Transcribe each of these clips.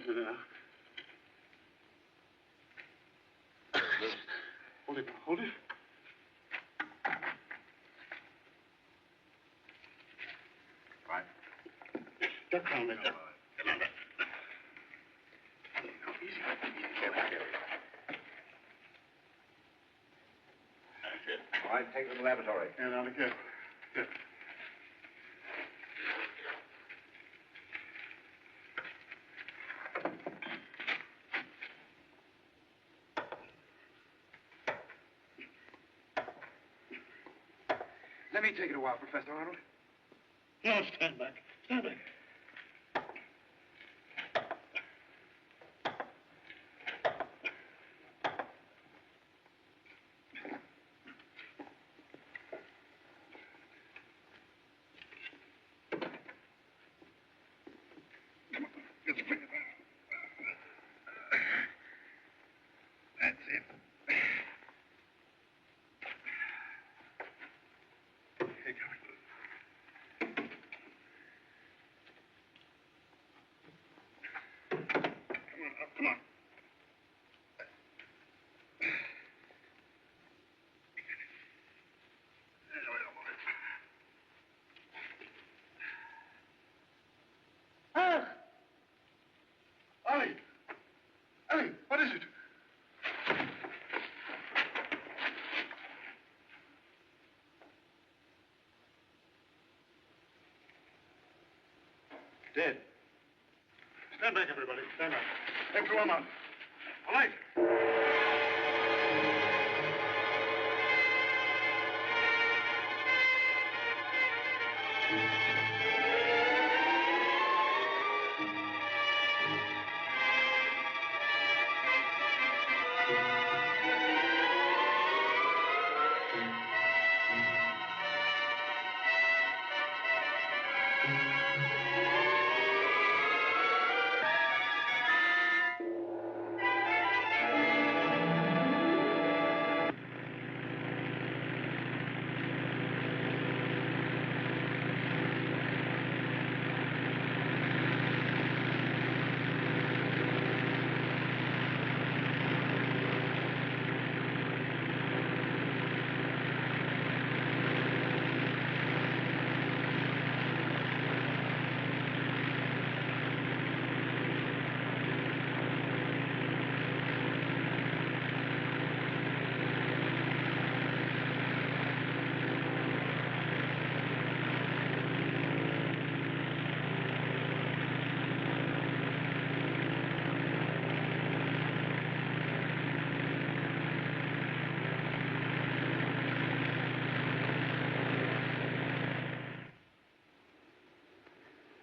Easy now. Hold it, hold it. Right. Duck down, Beck. Come on, Beck. Easy. Careful, careful. That's it. All right, take it to the laboratory. Yeah, now, be careful. Careful. Let me take it a while, Professor Arnold. No, stand back. Stand back. That's it. Here, come on, up, come on. Ollie! Ollie, what is it? Dead. Stand back, everybody. Stand back. Hey, throw him out. All right.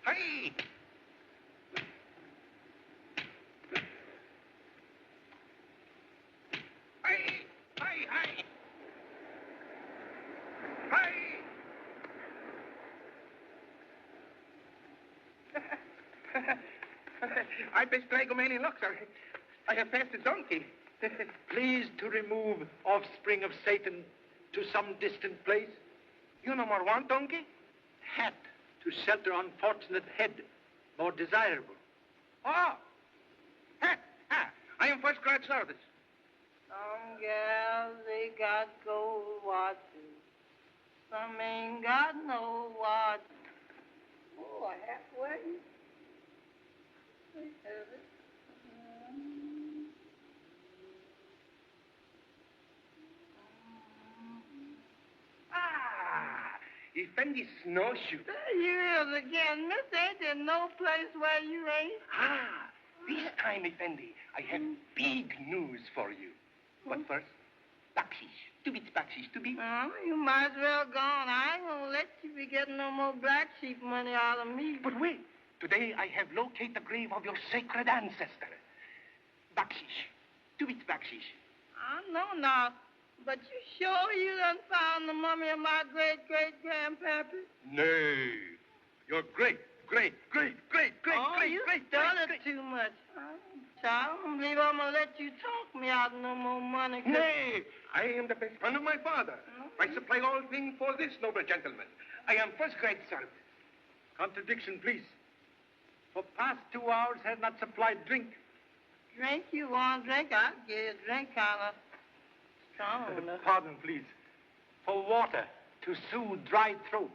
Hey! Hey! Hey! Hey! Hey! I best traigo many luck, sir. I have passed a donkey. Please to remove offspring of Satan to some distant place. You no more want donkey? Hat to shelter unfortunate head, more desirable. Oh! Ha! Ha! I am first class service. Some gals, they got gold watches. Some ain't got no watch. Oh, a hat wedding? They have it. Ah! Effendi snowshoe. There you is again, miss. Ain't there no place where you ain't? Ah! This time, Effendi, I have big news for you. But first, bakshish. 2 bits bakshish, 2 bits. Oh, you might as well go on. I ain't gonna let you be getting no more black sheep money out of me. But wait. Today I have located the grave of your sacred ancestor. Bakshish. 2 bits bakshish. I know now, but you sure you done found the mummy of my great-great-grandpappy? Nay. Your great. Oh, you stutter too much. I don't believe I'm gonna let you talk me out of no more money. Nay, I am the best friend of my father. I supply all things for this noble gentleman. I am first grade son. Contradiction, please. For past 2 hours has not supplied drink. Drink you want drink? I'll give you a drink kind of strong. Pardon, please. For water to soothe dry throat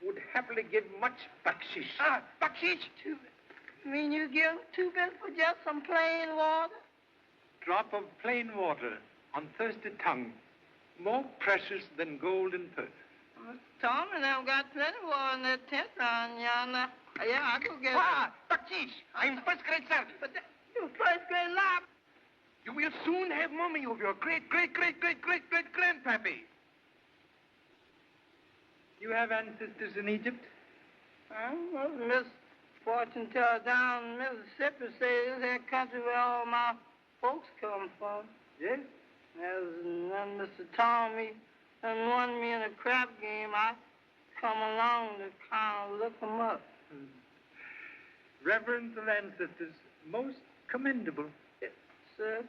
would happily give much bakshish. Ah, bakshish? You mean you give 2 bits for just some plain water? Drop of plain water on thirsty tongue, more precious than gold and pearl. Tom and them got plenty of water in that tent round yonder. Yeah, I go get it. bakshish. I'm first grade sergeant. But you first grade lab. You will soon have mummy of your great-great-great-great-great-great-grandpappy. You have ancestors in Egypt? Well, Miss Fortune teller down in Mississippi says this is that country where all my folks come from. Yes? When Mr. Tom won me in a crap game, I come along to kind of look him up. Reverence of ancestors, most commendable. Yes, sir?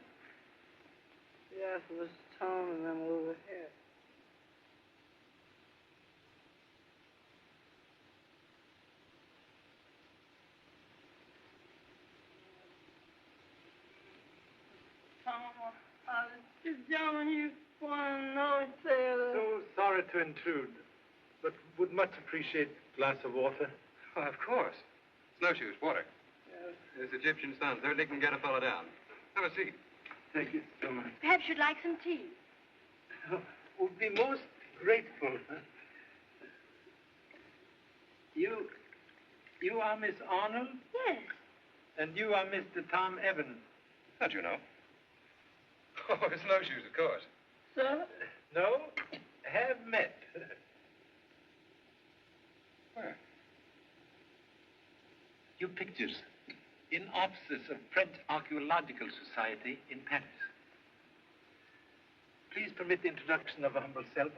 Yes, Mr. Tom and them over here. This gentleman you want to know, sailor. So sorry to intrude, but would much appreciate a glass of water. Oh, of course. Snowshoes, water. Yes. This Egyptian sun certainly can get a fellow down. Have a seat. Thank you so much. Perhaps you'd like some tea. Would be most grateful. You are Miss Arnold? Yes. And you are Mr. Tom Evans? How'd you know? Oh, snowshoes, of course. Sir? No, have met. Where? Your pictures in offices of French Archaeological Society in Paris. Please permit the introduction of humble self,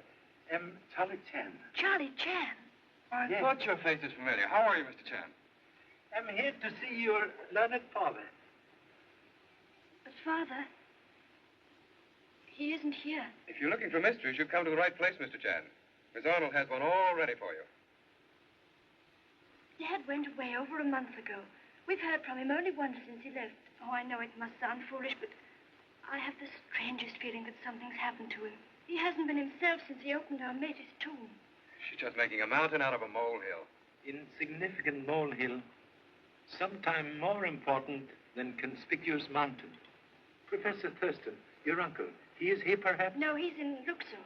M. Charlie Chan. Charlie Chan. I Yes. thought your face was familiar. How are you, Mr. Chan? I'm here to see your learned father. But, Father, he isn't here. If you're looking for mysteries, you've come to the right place, Mr. Chan. Miss Arnold has one all ready for you. Dad went away over a month ago. We've heard from him only once since he left. Oh, I know it must sound foolish, but I have the strangest feeling that something's happened to him. He hasn't been himself since he opened our mate's tomb. She's just making a mountain out of a molehill. Insignificant molehill, sometime more important than conspicuous mountain. Professor Thurston, your uncle, he is here perhaps? No, he's in Luxor.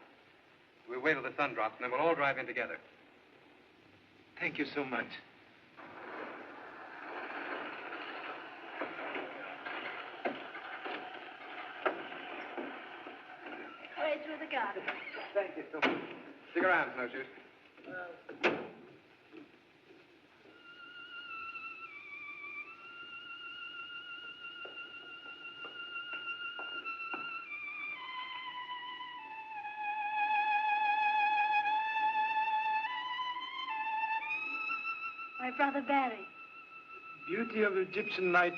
We'll wait till the sun drops, and then we'll all drive in together. Thank you so much. Way through the garden. Thank you so much. Stick around, Snowshoes. My brother Barry. Beauty of Egyptian night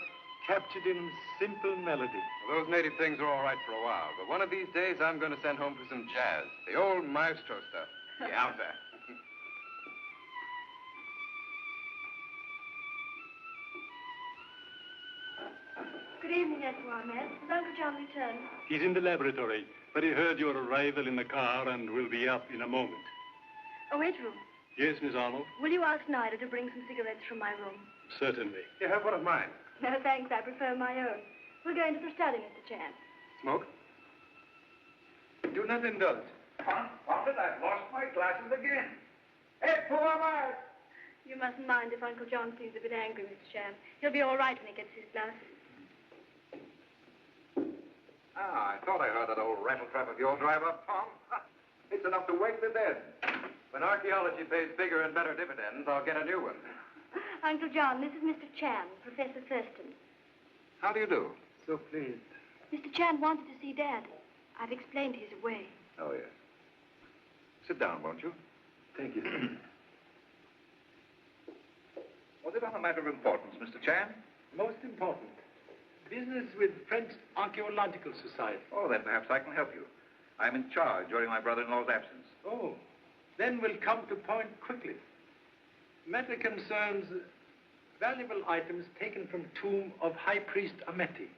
captured in simple melody. Well, those native things are all right for a while, but one of these days I'm going to send home for some jazz. The old maestro stuff. Yowza. Good evening, Edward. Has Uncle John returned? He's in the laboratory, but he heard your arrival in the car and will be up in a moment. Oh, Edward, Yes, Miss Arnold? will you ask Nayda to bring some cigarettes from my room? Certainly. You have one of mine. No, thanks. I prefer my own. We're going to the study, Mr. Chan. Smoke? Do not indulge. Confound it, I've lost my glasses again. Hey, poor man! You mustn't mind if Uncle John seems a bit angry, Mr. Chan. He'll be all right when he gets his glasses. Ah, I thought I heard that old rattletrap of yours drive up, Tom. It's enough to wake the dead. When archaeology pays bigger and better dividends, I'll get a new one. Uncle John, this is Mr. Chan, Professor Thurston. How do you do? So pleased. Mr. Chan wanted to see Dad. I've explained he's away. Oh, yes. Sit down, won't you? Thank you. Was it on a matter of importance, Mr. Chan? Most important. Business with French Archaeological Society. Oh, then perhaps I can help you. I'm in charge during my brother-in-law's absence. Oh, then we'll come to point quickly. Matter concerns Valuable items taken from tomb of High Priest Ameti.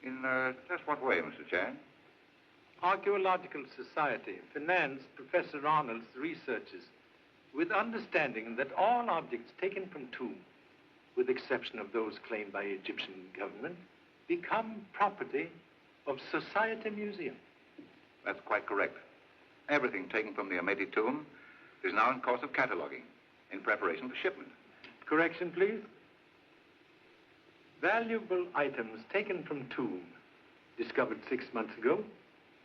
In just what way, Mr. Chan? Archaeological Society financed Professor Arnold's researches with understanding that all objects taken from tomb, with exception of those claimed by Egyptian government, become property of Society Museum. That's quite correct. Everything taken from the Ameti tomb is now in course of cataloging in preparation for shipment. Correction, please. Valuable items taken from tomb, discovered 6 months ago,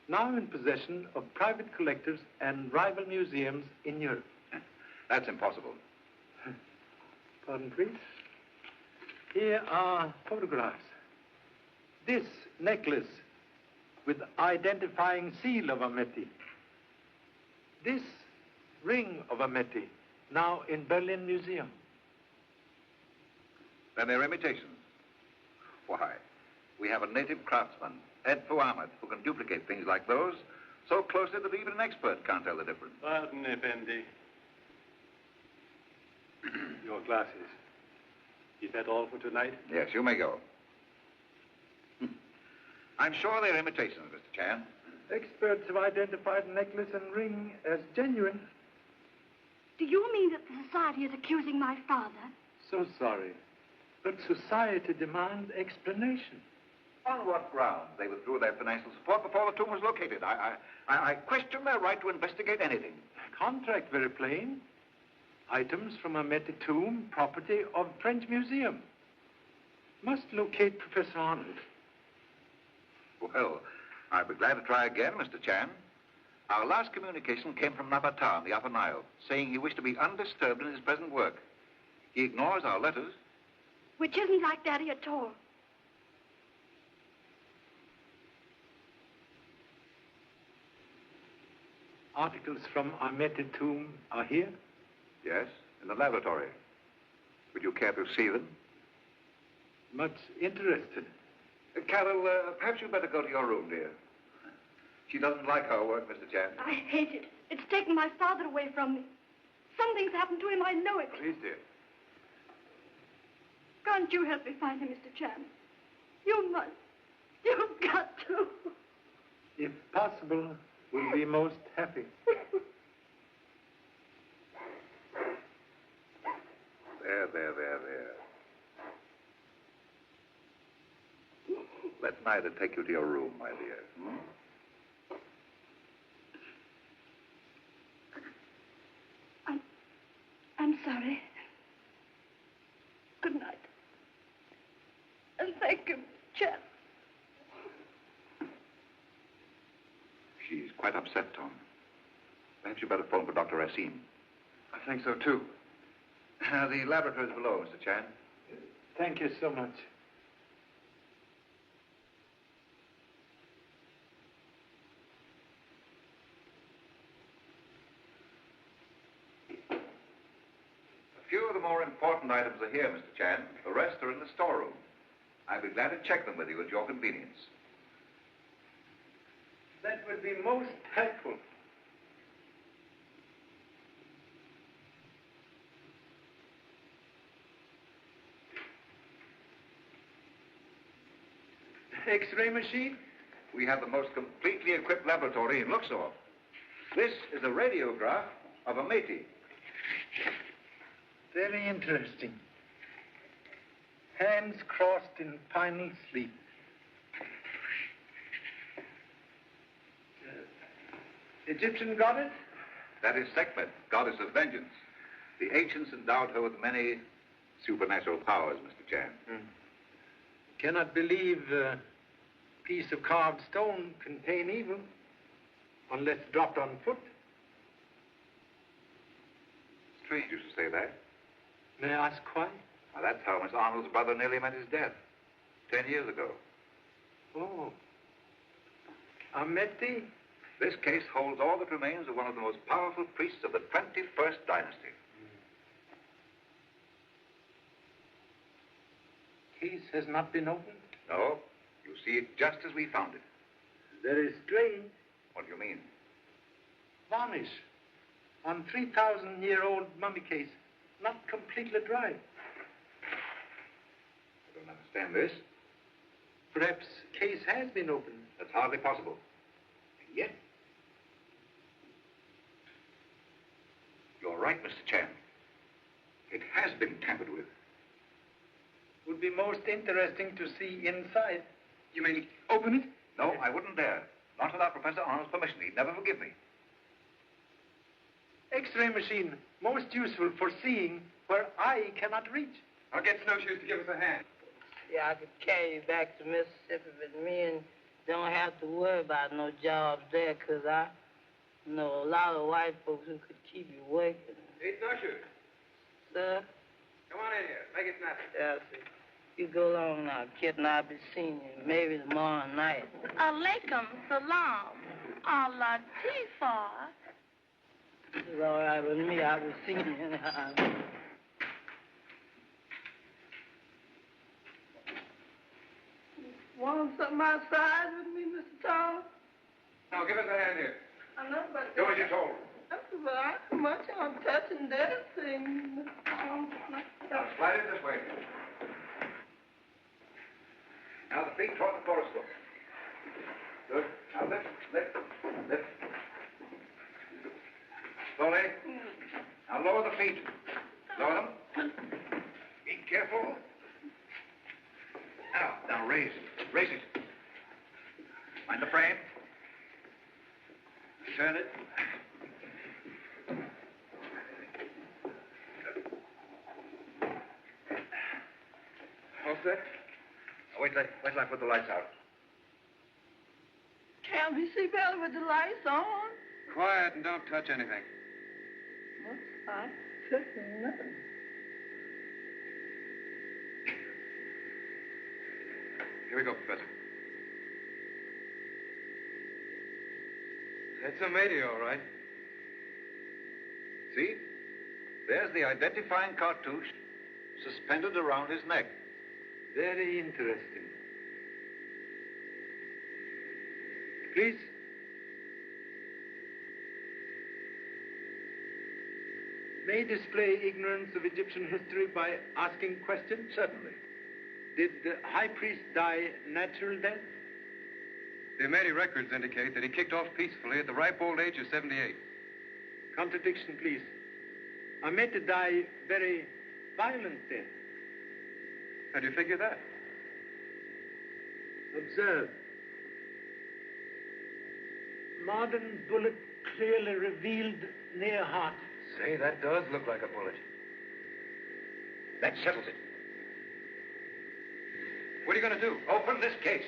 now in possession of private collectors and rival museums in Europe. That's impossible. Pardon, please. Here are photographs. This necklace with identifying seal of Ameti. This ring of Ameti, now in Berlin Museum. Then they're imitations. Why, we have a native craftsman, Ed Fuamet, who can duplicate things like those so closely that even an expert can't tell the difference. Pardon, Effendi. Your glasses. Is that all for tonight? Yes, you may go. I'm sure they're imitations, Mr. Chan. Experts have identified the necklace and ring as genuine. Do you mean that the society is accusing my father? So sorry, but society demands explanation. On what grounds they withdrew their financial support before the tomb was located? I question their right to investigate anything. Contract very plain. Items from Ameti tomb, property of French Museum. Must locate Professor Arnold. Well, I'll be glad to try again, Mr. Chan. Our last communication came from Nabatar in the Upper Nile, saying he wished to be undisturbed in his present work. He ignores our letters. Which isn't like Daddy at all. Articles from Ameti tomb are here? Yes, in the laboratory. Would you care to see them? Much interested. Carol, perhaps you'd better go to your room, dear. She doesn't like our work, Mr. Chan. I hate it. It's taken my father away from me. Something's happened to him, I know it. Please, dear. Can't you help me find him, Mr. Chan? You must. You've got to. If possible, we'll be most happy. There. Let Nayda take you to your room, my dear. I'm sorry. Good night. And thank you, Chan. She's quite upset, Tom. Perhaps you'd better phone for Dr. Racine. I think so, too. The laboratory's below, Mr. Chan. Thank you so much. A few of the more important items are here, Mr. Chan. The rest are in the storeroom. I'd be glad to check them with you at your convenience. That would be most helpful. X-ray machine? We have the most completely equipped laboratory in Luxor. This is a radiograph of Ameti. Very interesting. Hands crossed in final sleep. Egyptian goddess? That is Sekhmet, goddess of vengeance. The ancients endowed her with many supernatural powers, Mr. Chan. Cannot believe a piece of carved stone contain evil, unless dropped on foot. Strange you should say that. May I ask why? Now, that's how Miss Arnold's brother nearly met his death. 10 years ago. Oh. Ameti? This case holds all that remains of one of the most powerful priests of the 21st dynasty. Case has not been opened? No. You see it just as we found it. Very strange. What do you mean? Varnish on 3,000-year-old mummy case, not completely dry. don't understand this. Perhaps case has been opened. That's hardly possible. And yet... You're right, Mr. Chan. It has been tampered with. Would be most interesting to see inside. You mean open it? No, I wouldn't dare. Not without Professor Arnold's permission. He'd never forgive me. X-ray machine, most useful for seeing where eye cannot reach. I'll get Snowshoes to give us a hand. Yeah, I could carry you back to Mississippi with me and don't have to worry about no jobs there, 'cause I know a lot of white folks who could keep you working. Hey, Snowshoes. Sir? Come on in here. Make it snappy. Yes, sir. You go along now, kid, and I'll be seeing you maybe tomorrow night. Alaikum salam. Allah Tifa. It's all right with me. I will see you now. Want something outside with me, Mr. Tom? Now, give us a hand here. I know, but... Do as you're told. But I too much on touching that thing. Now, slide it this way. Now, the feet toward the coruscant. Good. Now, lift. Slowly. Now, lower the feet. Lower them. Be careful. Now, raise it. Raise it. Mind the frame. Turn it. All set? Now, wait till I put the lights out. Can't we see better with the lights on? Quiet and don't touch anything. I'm touching nothing. Here we go, Professor. That's a matey, all right. See? There's the identifying cartouche suspended around his neck. Very interesting. Please. May display ignorance of Egyptian history by asking questions? Certainly. Did the high priest die natural death? The Amati records indicate that he kicked off peacefully at the ripe old age of 78. Contradiction, please. Amati died very violent death. How do you figure that? Observe. Modern bullet clearly revealed near heart. Say, that does look like a bullet. That settles it. What are you going to do? Open this case.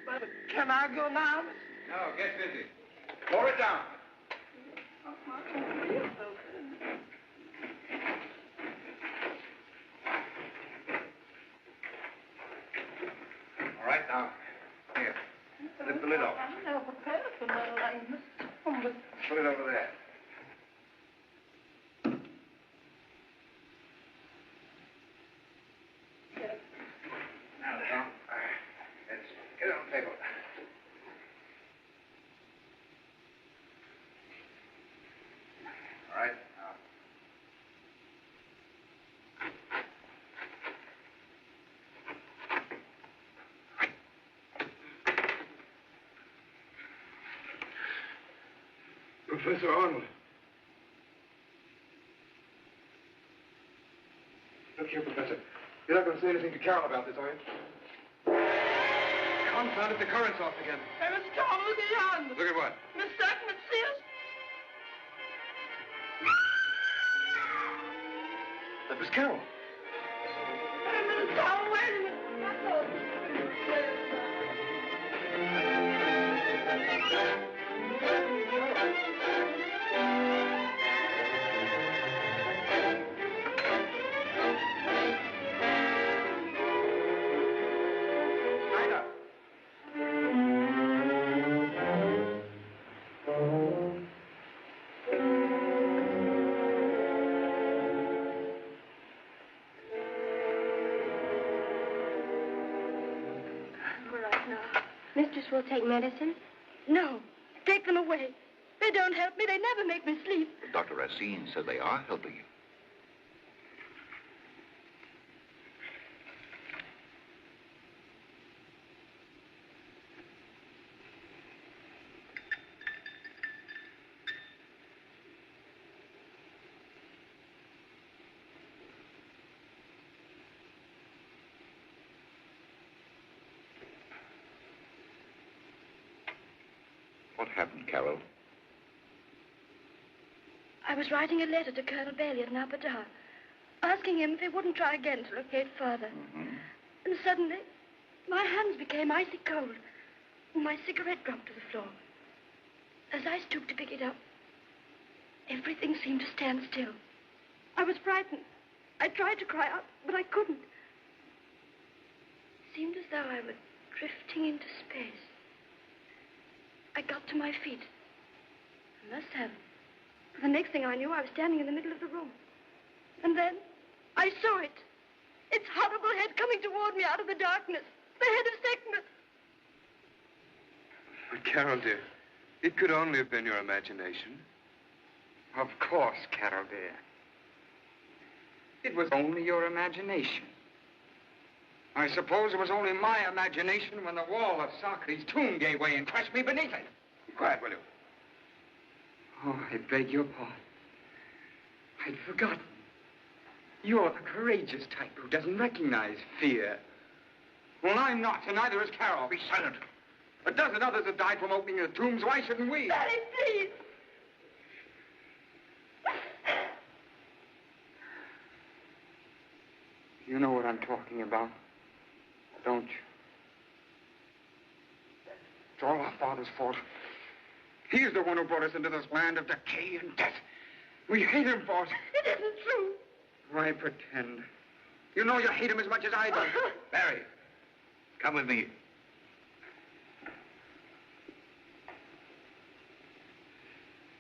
But can I go now? No, get busy. Pour it down. All right, now, here. Lift the lid off. I'm never prepared for nothing like this. Put it over there. Now, Tom, let's get it on the table. All right, now. Professor Arnold. Look here, Professor. You're not going to say anything to Carol about this, are you? Confound it, the current's off again. Hey, Mr. Tom, look at yonder. Look at what? Miss Stackman, see us? That was Carol. Hey, Mr. Tom, wait a minute. I thought Nayda. Right now. Mistress will take medicine? No. Take them away. They don't help me. They never make me sleep. Dr. Racine said they are helping you. What happened, Carol? I was writing a letter to Colonel Bailey at Napadar, asking him if he wouldn't try again to locate further. Mm-hmm. And suddenly, my hands became icy cold, and my cigarette dropped to the floor. As I stooped to pick it up, everything seemed to stand still. I was frightened. I tried to cry out, but I couldn't. It seemed as though I were drifting into space. I got to my feet. I must have. The next thing I knew, I was standing in the middle of the room. And then I saw it. Its horrible head coming toward me out of the darkness. The head of sickness. But Carol, dear, it could only have been your imagination. Of course, Carol, dear. It was only your imagination. I suppose it was only my imagination when the wall of Socrates' tomb gave way and crushed me beneath it. Be quiet, will you? Oh, I beg your pardon. I'd forgotten. You're the courageous type who doesn't recognize fear. Well, I'm not, and neither is Carol. Be silent. A dozen others have died from opening the tombs. Why shouldn't we? Daddy, please. You know what I'm talking about, don't you? It's all our father's fault. He's the one who brought us into this land of decay and death. We hate him for it. It isn't true. Why pretend? You know you hate him as much as I do. Barry, come with me.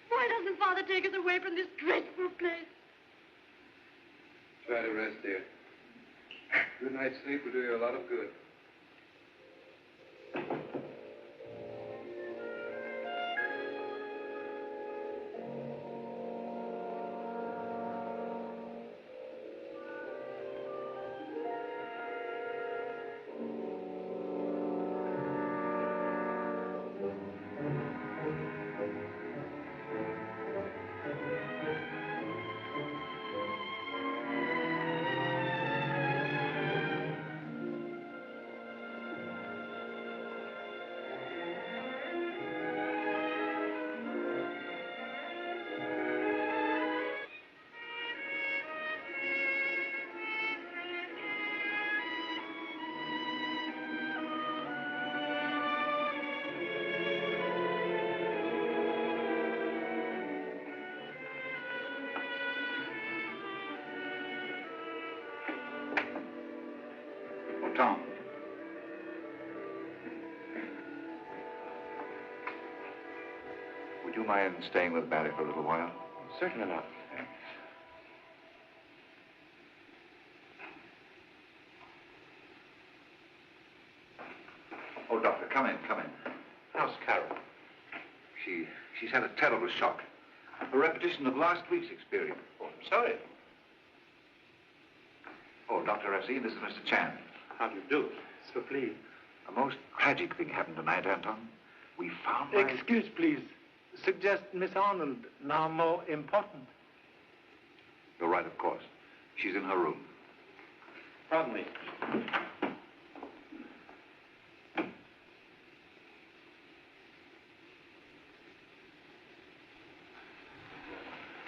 Why doesn't Father take us away from this dreadful place? Try to rest, dear. Good night's sleep will do you a lot of good. Tom. Would you mind staying with Barry for a little while? Certainly not. Oh, Doctor, come in. How's Carol? She's had a terrible shock. A repetition of last week's experience. Oh, I'm sorry. Oh, Dr. Racine, this is Mr. Chan. How do you do? So please. A most tragic thing happened tonight, Anton. We found Excuse, please. Suggest Miss Arnold now more important. You're right, of course. She's in her room. Pardon me.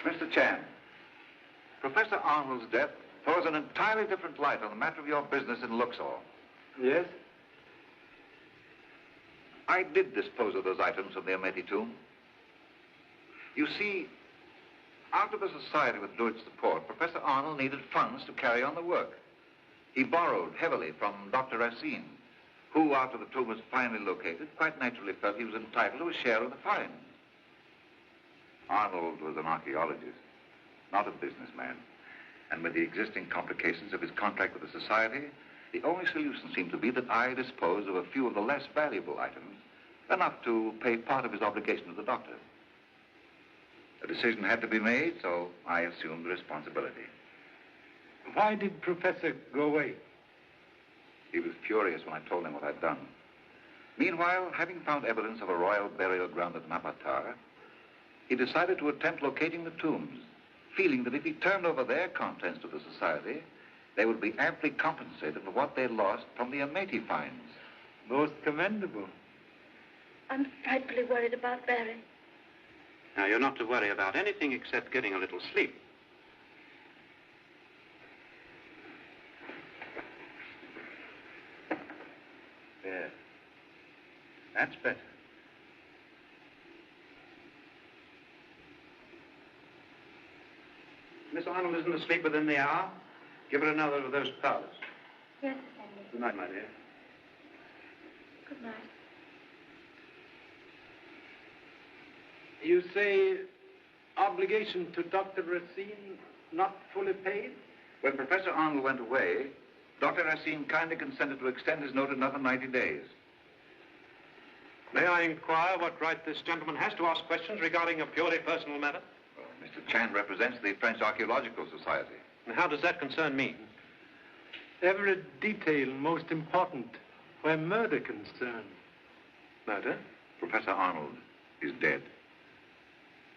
Mr. Chan, Professor Arnold's death throws an entirely different light on the matter of your business in Luxor. Yes? I did dispose of those items from the Ameti tomb. You see, after the society withdrew its support, Professor Arnold needed funds to carry on the work. He borrowed heavily from Dr. Racine, who, after the tomb was finally located, quite naturally felt he was entitled to a share of the finds. Arnold was an archaeologist, not a businessman. And with the existing complications of his contract with the society, the only solution seemed to be that I dispose of a few of the less valuable items, enough to pay part of his obligation to the doctor. A decision had to be made, so I assumed the responsibility. Why did Professor go away? He was furious when I told him what I'd done. Meanwhile, having found evidence of a royal burial ground at Napatar, he decided to attempt locating the tombs, feeling that if he turned over their contents to the society, they would be amply compensated for what they lost from the Ameti finds. Most commendable. I'm frightfully worried about Barry. Now, you're not to worry about anything except getting a little sleep. There. That's better. Miss Arnold isn't asleep within the hour. Give her another of those powders. Yes, Effendi. Good night, my dear. Good night. You say obligation to Dr. Racine not fully paid? When Professor Arnold went away, Dr. Racine kindly consented to extend his note another 90 days. May I inquire what right this gentleman has to ask questions regarding a purely personal matter? Well, Mr. Chan represents the French Archaeological Society. And how does that concern me? Every detail most important where murder concerned. Murder? Professor Arnold is dead.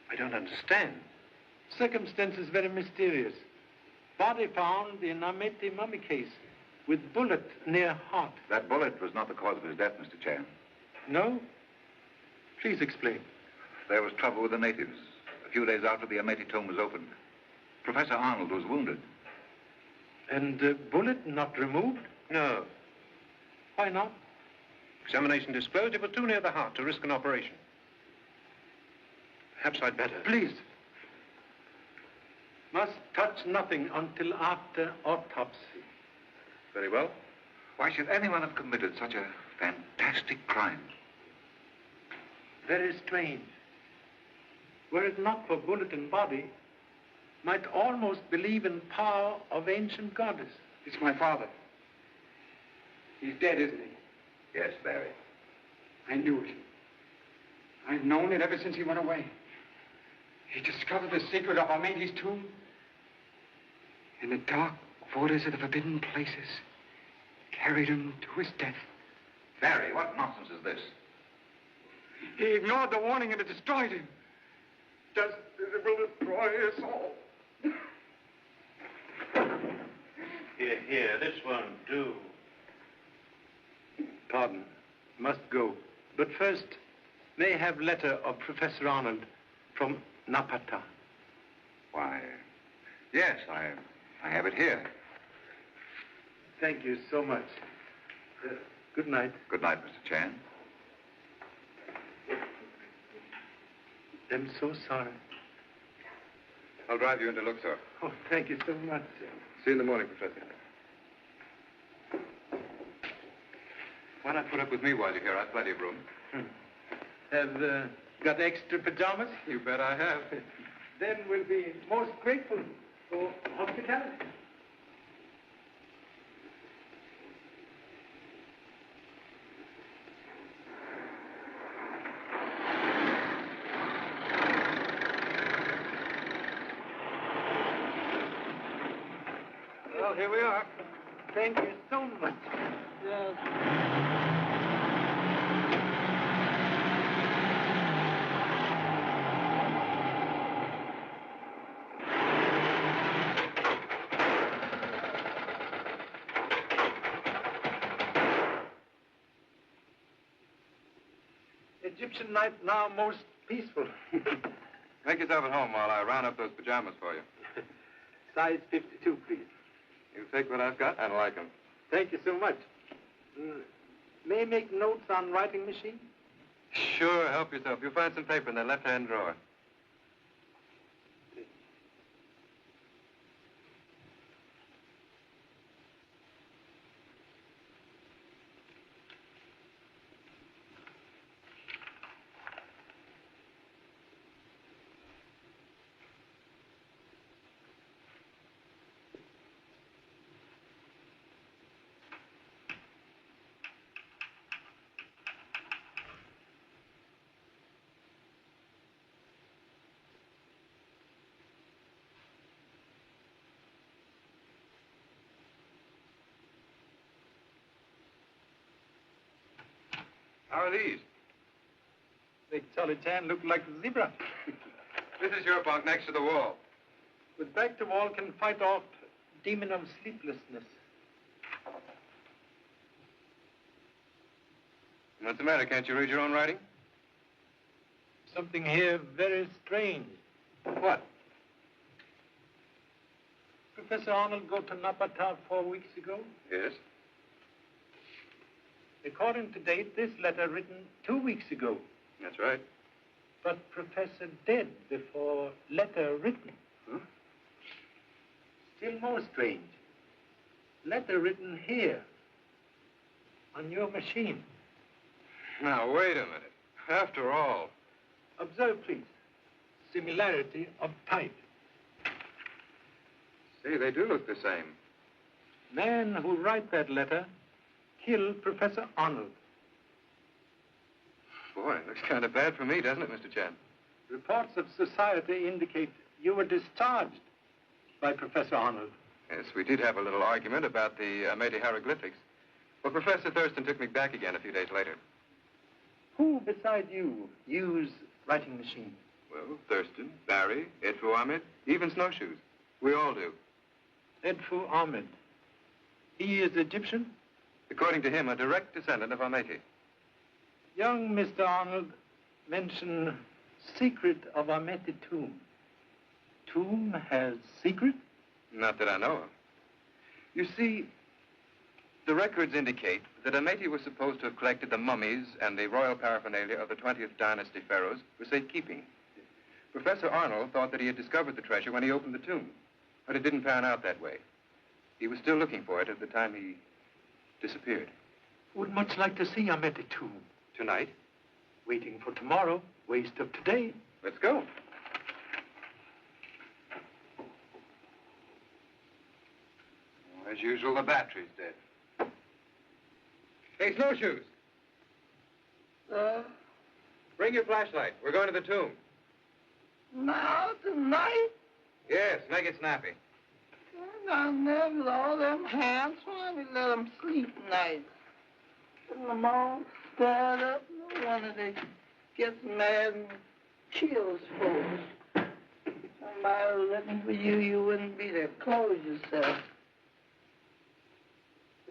I don't understand. Circumstances very mysterious. Body found in Ameti mummy case with bullet near heart. That bullet was not the cause of his death, Mr. Chan. No? Please explain. There was trouble with the natives. A few days after the Ameti tomb was opened, Professor Arnold was wounded. And the bullet not removed? No. Why not? Examination disclosed it was too near the heart to risk an operation. Perhaps I'd better. Please. Must touch nothing until after autopsy. Very well. Why should anyone have committed such a fantastic crime? Very strange. Were it not for bullet and body, might almost believe in power of ancient goddess. It's my father. He's dead, isn't he? Yes, Barry. I knew it. I've known it ever since he went away. He discovered the secret of Ameti's tomb. In the dark waters of the forbidden places, carried him to his death. Barry, what nonsense is this? He ignored the warning and it destroyed him. Just as it will destroy us all. Here, this one, do. Pardon. Must go. But first, may I have letter of Professor Arnold from Napata? Why, yes, I have it here. Thank you so much. Good night. Good night, Mr. Chan. I'm so sorry. I'll drive you into Luxor. Oh, thank you so much, sir. See you in the morning, Professor. Why not put up with me while you're here? I've plenty of room. Have got extra pajamas? You bet I have. Then we'll be most grateful for hospitality. Well, here we are. Thank you so much. Yes. Egyptian night now most peaceful. Make yourself at home while I round up those pajamas for you. Size 52, please. You take what I've got? I like them. Thank you so much. May I make notes on writing machine? Sure, help yourself. You'll find some paper in that left-hand drawer. How are these? Big Charlie Chan look like a zebra. This is your bunk next to the wall. With back to wall can fight off demon of sleeplessness. What's the matter? Can't you read your own writing? Something here very strange. What? Professor Arnold go to Napata 4 weeks ago. Yes. According to date, this letter written 2 weeks ago. That's right. But Professor dead before letter written. Huh? Still more strange. Letter written here. On your machine. Now, wait a minute. After all... Observe, please. Similarity of type. See, they do look the same. Man who write that letter killed Professor Arnold. Boy, it looks kind of bad for me, doesn't it, Mr. Chan? Reports of society indicate you were discharged by Professor Arnold. Yes, we did have a little argument about the Amete hieroglyphics. But Professor Thurston took me back again a few days later. Who beside you use writing machine? Well, Thurston, Barry, Edfu Ahmed, even Snowshoes. We all do. Edfu Ahmed. He is Egyptian? According to him, a direct descendant of Amete. Young Mr. Arnold mentioned secret of Amete tomb. Tomb has secret? Not that I know of. You see, the records indicate that Amete was supposed to have collected the mummies and the royal paraphernalia of the 20th dynasty pharaohs for safekeeping. Professor Arnold thought that he had discovered the treasure when he opened the tomb, but it didn't pan out that way. He was still looking for it at the time he disappeared. Would much like to see Amete tomb. Tonight? Waiting for tomorrow. Waste of today. Let's go. As usual, the battery's dead. Hey, Snowshoes. Bring your flashlight. We're going to the tomb. Now, tonight? Yes, make it snappy. I never with all them hands. Why we let them sleep nights? Putting them all stirred up. No wonder they gets mad and kills folks. Somebody was looking for you, you wouldn't be there. Close yourself.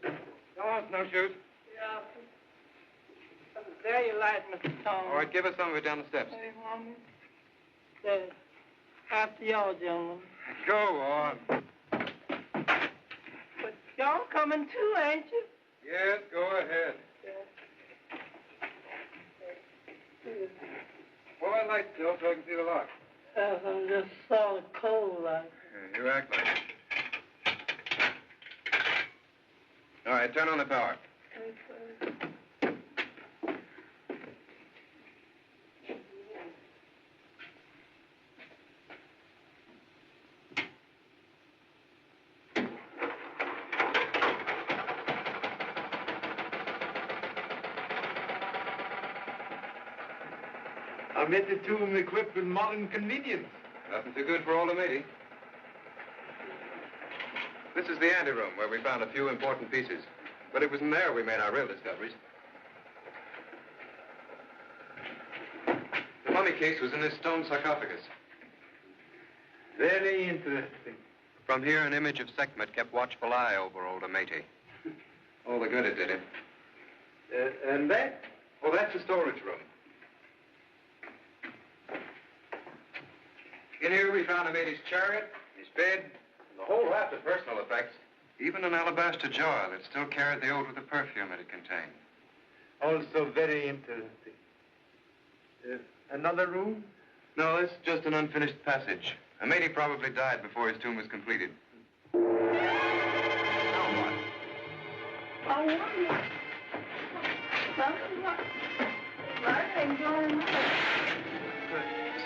Come on, Snowshoes. Yeah. There you light, Mr. Tom. All right, give us some of it down the steps. Hey, Mommy. There. After y'all, gentlemen. Go on. But y'all coming too, ain't you? Yes, go ahead. Pull that light still so I can see the lock. I'm just so cold like. Yeah, you act like it. All right, turn on the power. Amete tomb equipped with modern convenience. Nothing too good for old Amete. This is the anteroom where we found a few important pieces. But it was in there we made our real discoveries. The mummy case was in this stone sarcophagus. Very interesting. From here, an image of Sekhmet kept watchful eye over old Amete. All the good it did him. And that? Oh, that's the storage room. In here, we found Amete's chariot, his bed, and the whole raft of personal effects. Even an alabaster jar that still carried the odor of the perfume it contained. Also very interesting. Another room? No, this is just an unfinished passage. Amete probably died before his tomb was completed. Now what? I wonder. I ain't going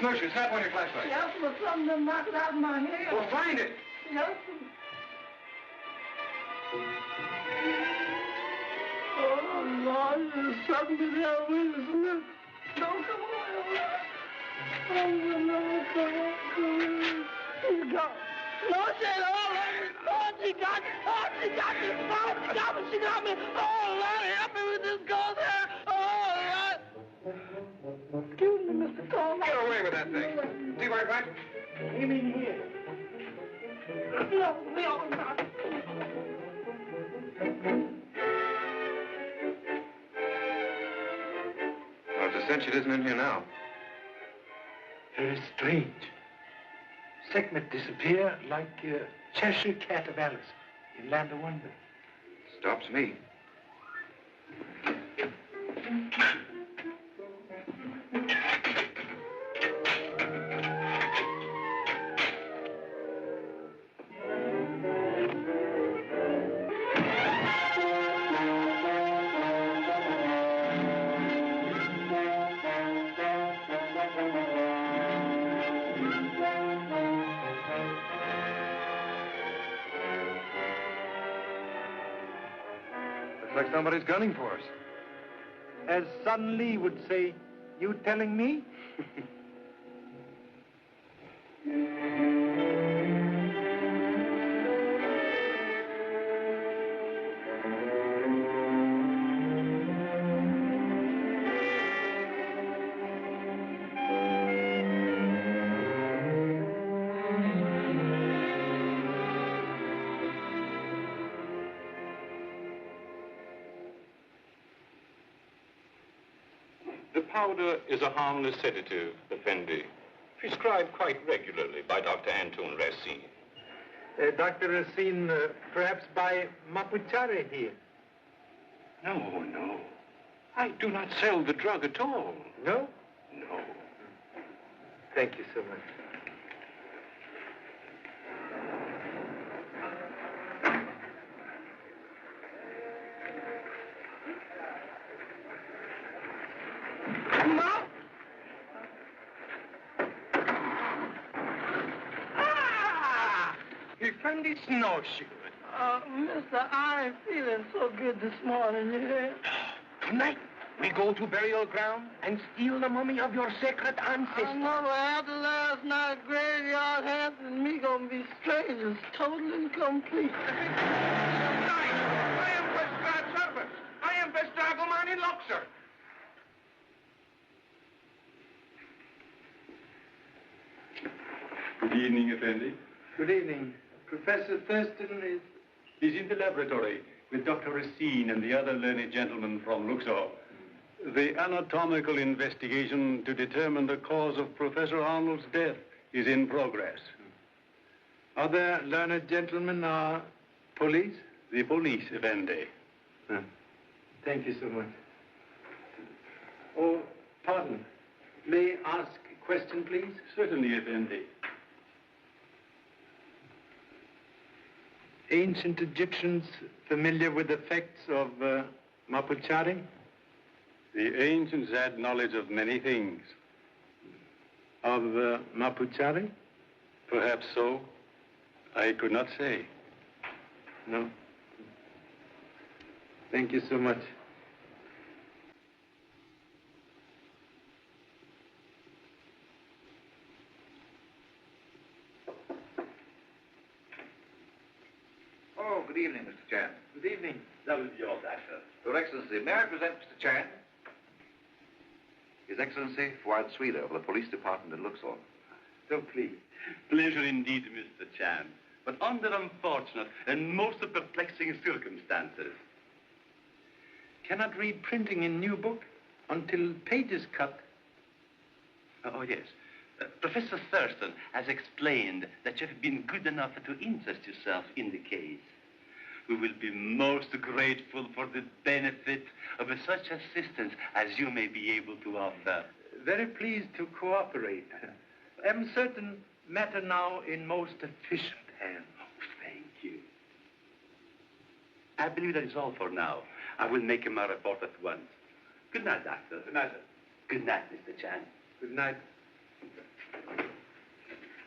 Snowshoes, snap on your flashlight. Yes, but something done knocked it out of my head. Well, find it. Yes. Oh, Lord, there's something there with us. Don't come on. Oh, no, come on. He's gone. No, she ain't all right. Oh, she got me. Oh, she got me. Oh, she got me. She got me. Oh, Lord, help me with this ghost hair. Oh, Lord. Excuse me, Mr. Conroy. Get away with that thing. See where it went? Give me here. No, no. Well, it's a cinch it isn't in here now. Very strange. Segment disappear like Cheshire Cat of Alice in Land of Wonder. Stops me. Looks like somebody's gunning for us. As Sun Lee would say, you telling me? The powder is a harmless sedative, Effendi, prescribed quite regularly by Dr. Anton Racine. Dr. Racine, perhaps by Mapuchari here. No, no. I do not sell the drug at all. No? No. Thank you so much. Effendi snowshoe. Mister, I ain't feeling so good this morning, you hear? Tonight, we go to burial ground and steal the mummy of your sacred ancestor. I know, but after last night's graveyard hands and me gonna be strangers, totally and complete. I am Westgard servant. I am best dragoman in Luxor. Good evening, Effendi. Good evening. Professor Thurston is... He's in the laboratory with Dr. Racine and the other learned gentleman from Luxor. The anatomical investigation to determine the cause of Professor Arnold's death is in progress. Other learned gentlemen are police? The police, Effendi. Thank you so much. Oh, pardon. May I ask a question, please? Certainly, Effendi. Ancient Egyptians familiar with the effects of Mapuchari? The ancients had knowledge of many things. Of Mapuchari? Perhaps so. I could not say. No. Thank you so much. Oh, good evening, Mr. Chan. Good evening. That was your doctor. Your Excellency, may I present Mr. Chan? His Excellency, Fuad Sweda of the Police Department in Luxor. So please. Pleasure indeed, Mr. Chan, but under unfortunate and most perplexing circumstances. Cannot read printing in new book until pages cut. Oh, yes. Professor Thurston has explained that you have been good enough to interest yourself in the case. We will be most grateful for the benefit of such assistance as you may be able to offer. Very pleased to cooperate. Am certain matter now in most efficient hands. Oh, thank you. I believe that is all for now. I will make him a report at once. Good night, Doctor. Good night, sir. Good night, Mr. Chan. Good night.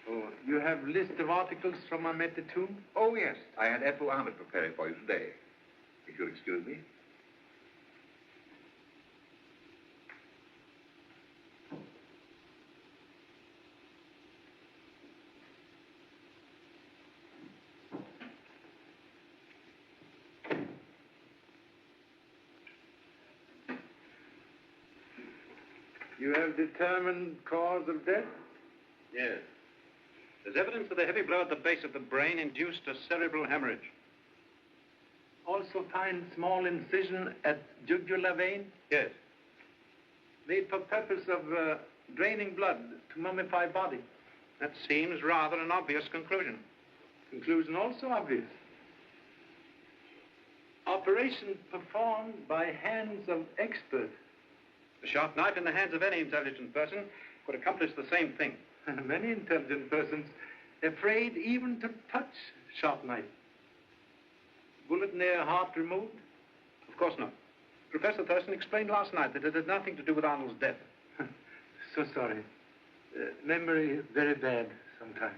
Oh, you have list of articles from Ahmed the Tomb? Oh, yes. I had Efu Ahmed preparing for you today. If you'll excuse me. You have determined cause of death? Yes. There's evidence that a heavy blow at the base of the brain induced a cerebral hemorrhage. Also find small incision at jugular vein? Yes. Made for purpose of draining blood to mummify body. That seems rather an obvious conclusion. Conclusion also obvious. Operation performed by hands of expert. A sharp knife in the hands of any intelligent person could accomplish the same thing. Many intelligent persons afraid even to touch sharp knife. Bullet near heart removed? Of course not. Professor Thurston explained last night that it had nothing to do with Arnold's death. So sorry. Memory very bad sometimes.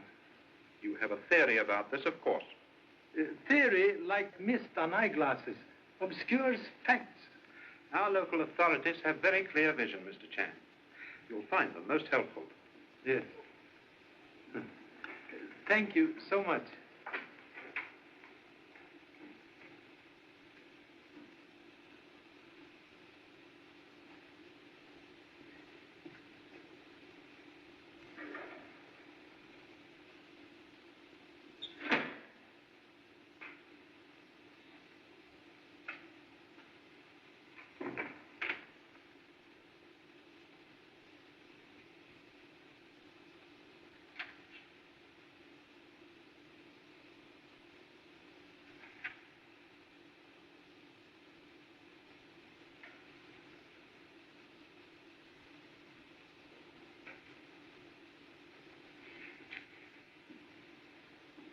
You have a theory about this, of course. Theory, like mist on eyeglasses, obscures facts. Our local authorities have very clear vision, Mr. Chan. You'll find them most helpful. Yes. Thank you so much.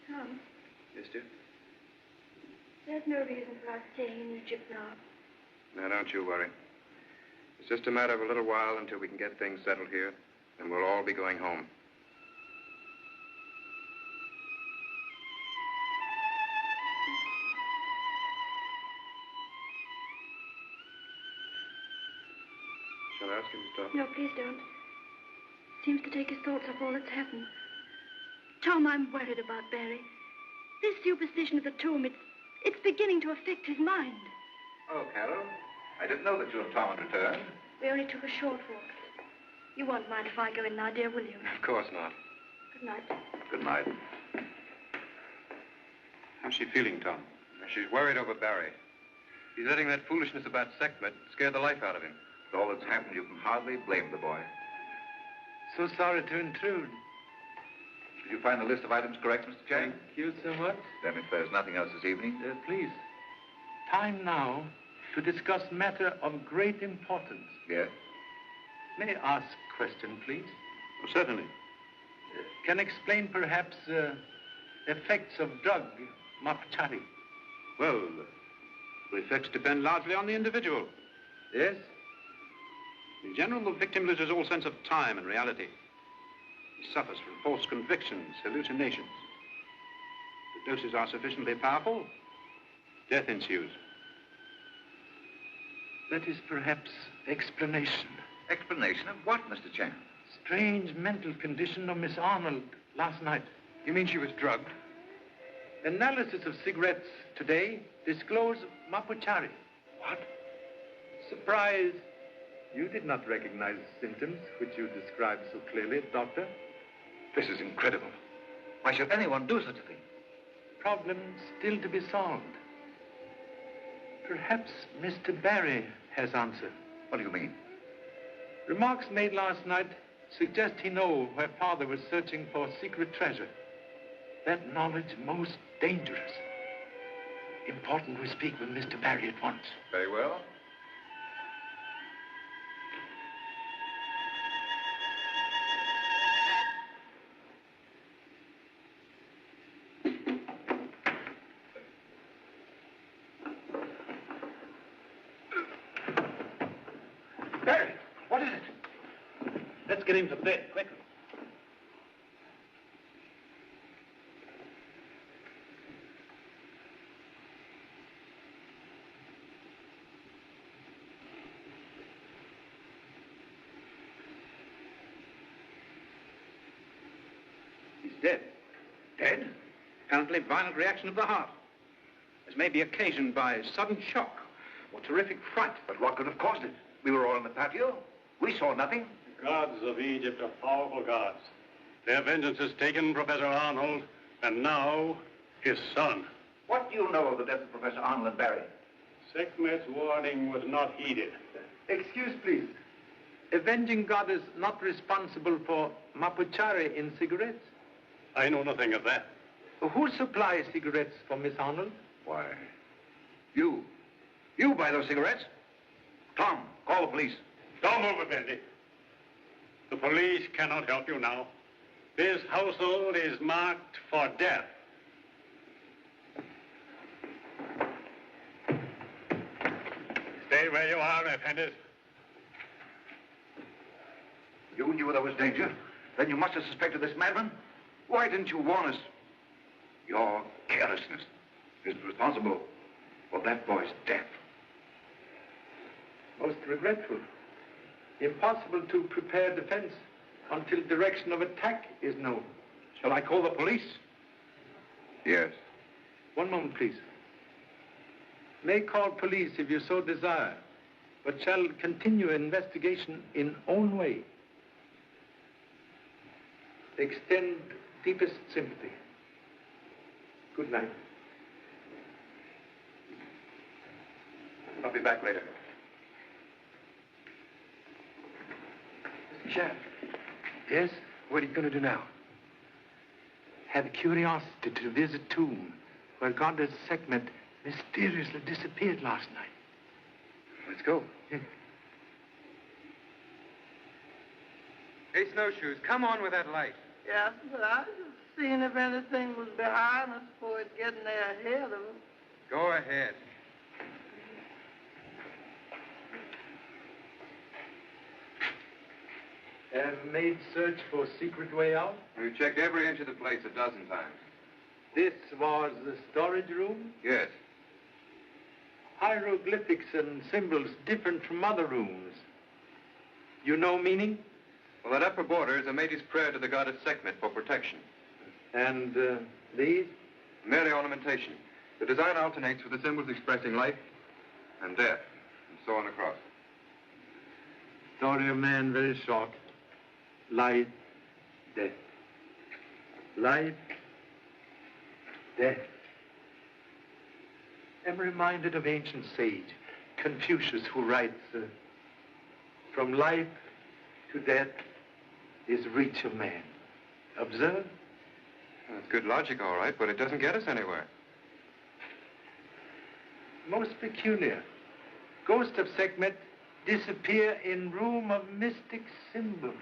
Tom, Yes, dear? there's no reason for our staying in Egypt now. Now, don't you worry. It's just a matter of a little while until we can get things settled here, and we'll all be going home. Shall I ask him to stop? No, please don't. Seems to take his thoughts off all that's happened. Tom, I'm worried about Barry. This superstition of the tomb, it's beginning to affect his mind. Oh, Carol, I didn't know that you and Tom had returned. We only took a short walk. You won't mind if I go in now, dear, will you? Of course not. Good night. Good night. How's she feeling, Tom? She's worried over Barry. He's letting that foolishness about Sekhmet scare the life out of him. With all that's happened, you can hardly blame the boy. So sorry to intrude. Did you find the list of items correct, Mr. Chang? Thank you so much. Then if there's nothing else this evening... Please, time now to discuss matter of great importance. Yes? May I ask a question, please? Oh, certainly. Can explain perhaps effects of drug, mapchari? Well, the effects depend largely on the individual. Yes? In general, the victim loses all sense of time and reality. He suffers from false convictions, hallucinations. The doses are sufficiently powerful, death ensues. That is perhaps explanation. Explanation of what, Mr. Chang? Strange mental condition of Miss Arnold last night. You mean she was drugged? Analysis of cigarettes today disclosed mapuchari. What? Surprise. You did not recognize symptoms which you described so clearly, Doctor. This is incredible. Why should anyone do such a thing? Problem still to be solved. Perhaps Mr. Barry has answer. What do you mean? Remarks made last night suggest he know where father was searching for secret treasure. That knowledge most dangerous. Important we speak with Mr. Barry at once. Very well. Barry, what is it? Let's get him to bed, quickly. He's dead. Dead? Apparently violent reaction of the heart. This may be occasioned by sudden shock or terrific fright. But what could have caused it? We were all in the patio. We saw nothing. The gods of Egypt are powerful gods. Their vengeance has taken Professor Arnold, and now his son. What do you know of the death of Professor Arnold and Barry? Sekhmet's warning was not heeded. Excuse, please. avenging goddess not responsible for mapuchari in cigarettes? I know nothing of that. Who supplies cigarettes for Miss Arnold? Why, you. You buy those cigarettes. Tom, call the police. Don't move, Effendi. The police cannot help you now. This household is marked for death. Stay where you are, Effendi. You knew there was danger. Then you must have suspected this madman. Why didn't you warn us? Your carelessness is responsible for that boy's death. Most regretful. Impossible to prepare defense until direction of attack is known. Shall I call the police? Yes. One moment, please. May call police if you so desire, but shall continue investigation in own way. Extend deepest sympathy. Good night. I'll be back later. Mr. Sheriff. Yes? What are you going to do now? Had curiosity to visit tomb where Goddess Sekhmet mysteriously disappeared last night. Let's go. Hey, Snowshoes, come on with that light. Yes, but I was just seeing if anything was behind us before it getting there ahead of us. Go ahead. Have made search for secret way out? We've checked every inch of the place a dozen times. This was the storage room? Yes. Hieroglyphics and symbols different from other rooms. You know meaning? Well, that upper border is a mate's prayer to the goddess Sekhmet for protection. And these? Merely ornamentation. The design alternates with the symbols expressing life and death, and so on across. Story of man very short. Life, death. Life, death. I'm reminded of ancient sage Confucius, who writes, from life to death is reach of man. Observe? That's good logic, all right, but it doesn't get us anywhere. Most peculiar. Ghost of Sekhmet disappear in room of mystic symbols.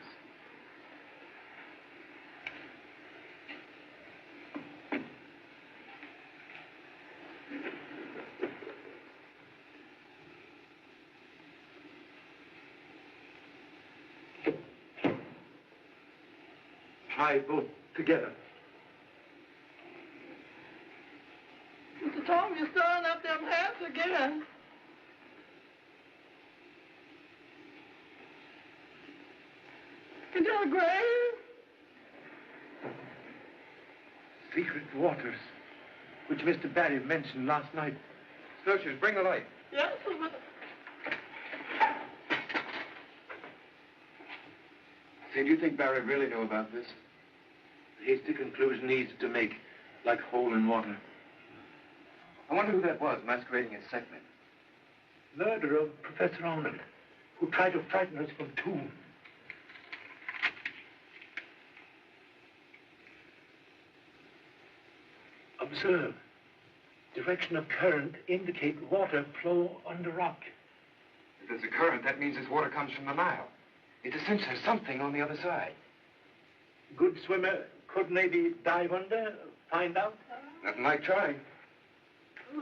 Try both together. Mr. Tom, you're stirring up them hands again. Into the grave? Secret waters, which Mr. Barry mentioned last night. Snowshoes, bring the light. Yes, but... Say, do you think Barry really knew about this? A hasty conclusion easy to make, like hole in water. I wonder who that was masquerading as Sekhmet. Murder of Professor Arnold, who tried to frighten us from tomb. Observe. Direction of current indicate water flow under rock. If there's a current, that means this water comes from the Nile. It's a cinch there's something on the other side. Good swimmer could maybe dive under, find out? Nothing like trying.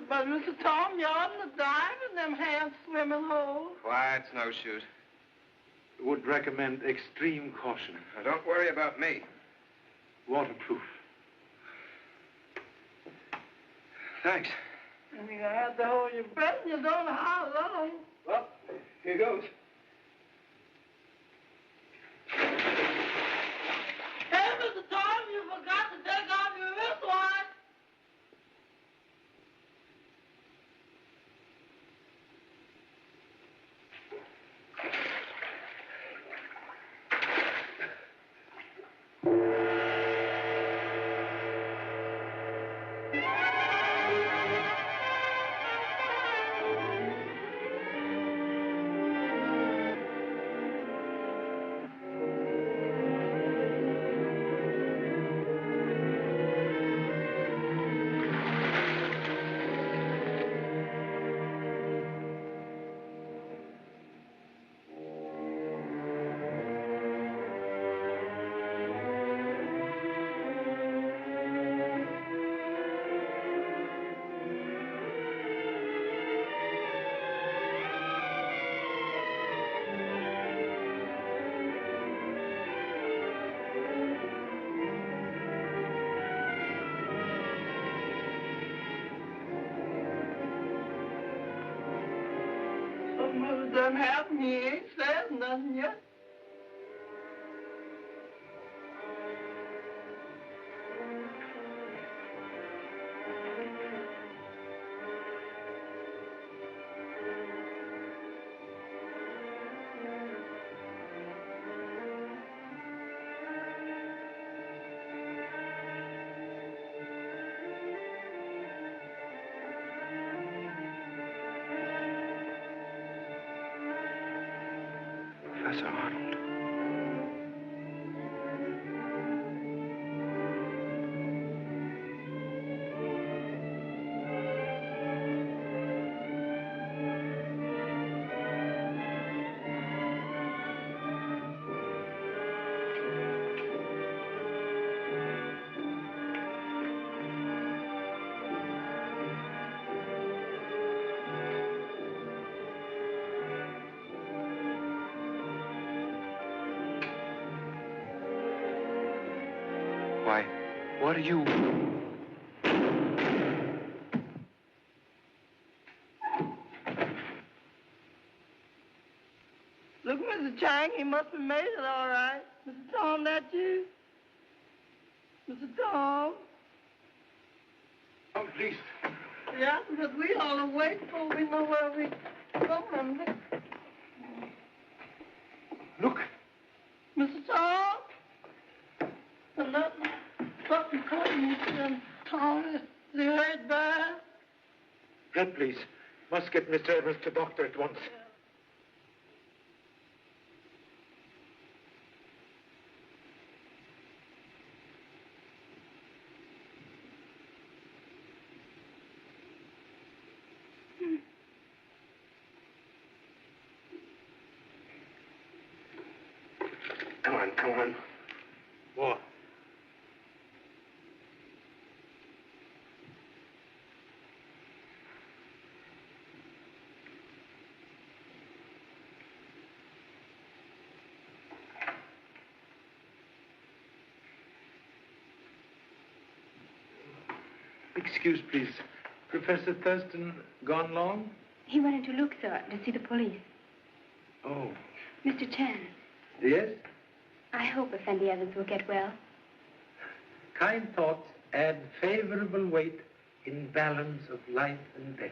But, Mr. Tom, you oughtn't to dive in them hand swimming holes. Quiet, Snowshoes. Would recommend extreme caution. Now, don't worry about me. Waterproof. Thanks. I mean, I had to hold your breath and you don't know how long. Well, here goes. Hey, Mr. Tom, you forgot to take off your wristwatch. Mother done happened. He ain't said nothing yet. Professor Arnold. Why, what are you... Look, Mr. Chang, he must have made it all right. Mr. Tom, that you? Mr. Tom? Oh, please. Yeah, because we all are waiting for we know where we going. Look. Mr. Tom? And that fucking curtain, Mr. Tom, is he hurt bad? Help, please. Must get Mr. Evans to doctor at once. Come on. More. Excuse, please. Professor Thurston gone long? He went in to look, sir, to see the police. Oh. Mr. Chan, Yes? I hope Effendi Evans will get well. Kind thoughts add favorable weight in balance of life and death.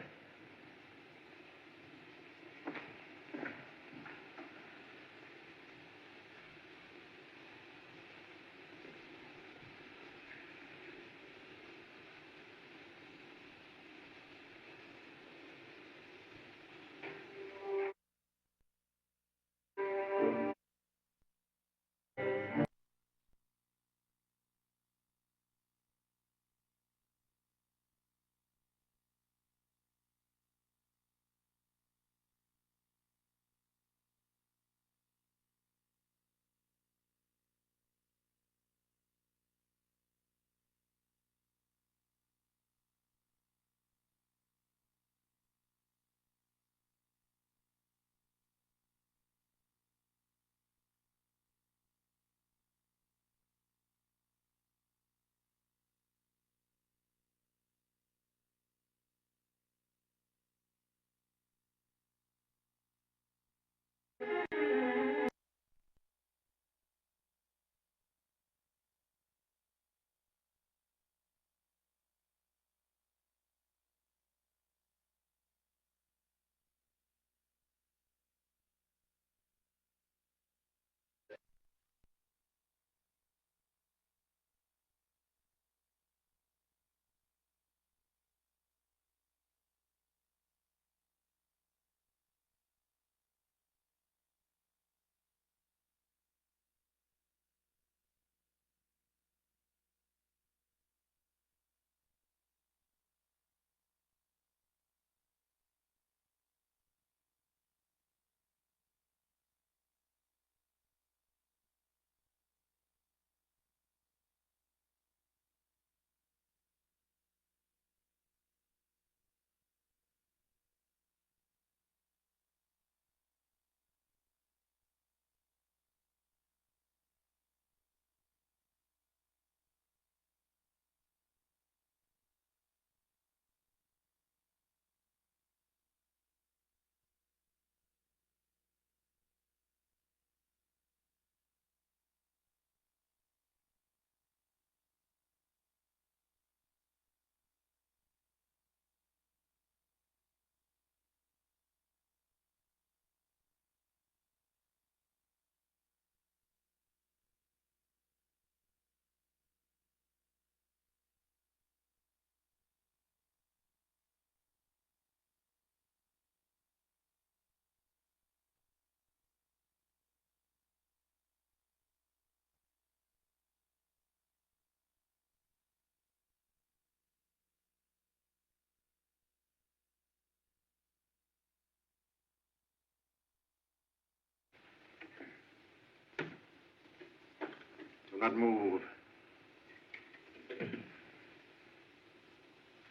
not move.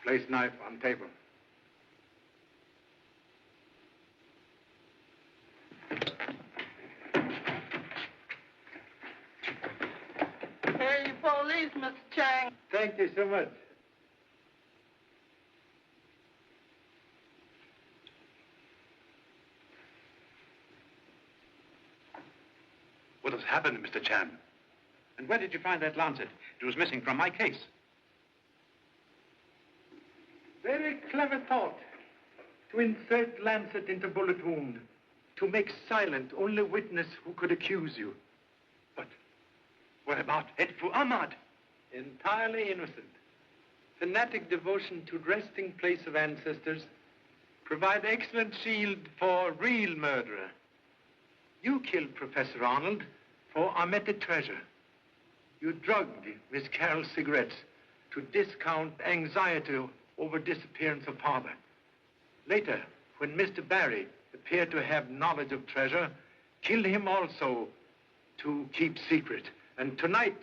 Place knife on table. Here you police, Mr. Chang. Thank you so much. What has happened, Mr. Chan? And where did you find that lancet? It was missing from my case. Very clever thought. To insert lancet into bullet wound. To make silent only witness who could accuse you. But what about Edfu Ahmad? Entirely innocent. Fanatic devotion to resting place of ancestors provide excellent shield for real murderer. You killed Professor Arnold for omitted treasure. You drugged Miss Carol's cigarettes to discount anxiety over disappearance of father. Later, when Mr. Barry appeared to have knowledge of treasure, killed him also to keep secret. And tonight,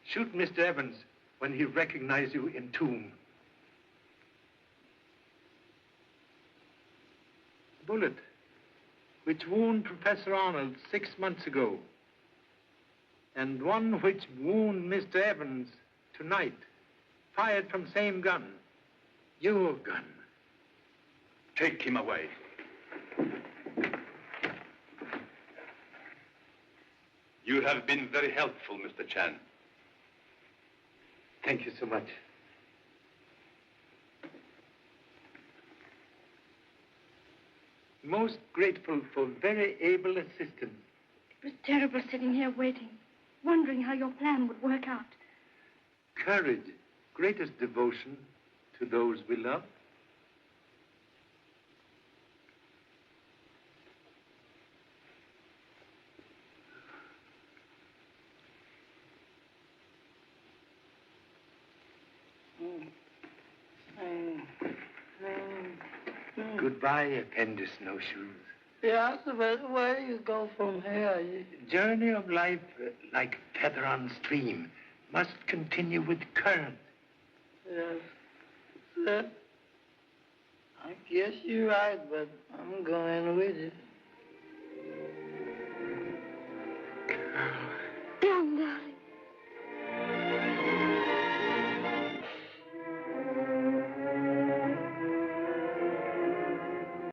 shoot Mr. Evans when he recognizes you in tomb. Bullet which wounded Professor Arnold 6 months ago, and one which wounded Mr. Evans tonight, fired from same gun, your gun. Take him away. You have been very helpful, Mr. Chan. Thank you so much. Most grateful for very able assistance. It was terrible sitting here waiting, wondering how your plan would work out. Courage, greatest devotion to those we love. Goodbye, appendix snowshoes. Yes, but where do you go from here? Journey of life, like feather on stream, must continue with current. Yes. Sir, I guess you're right, but I'm going with you. Young darling.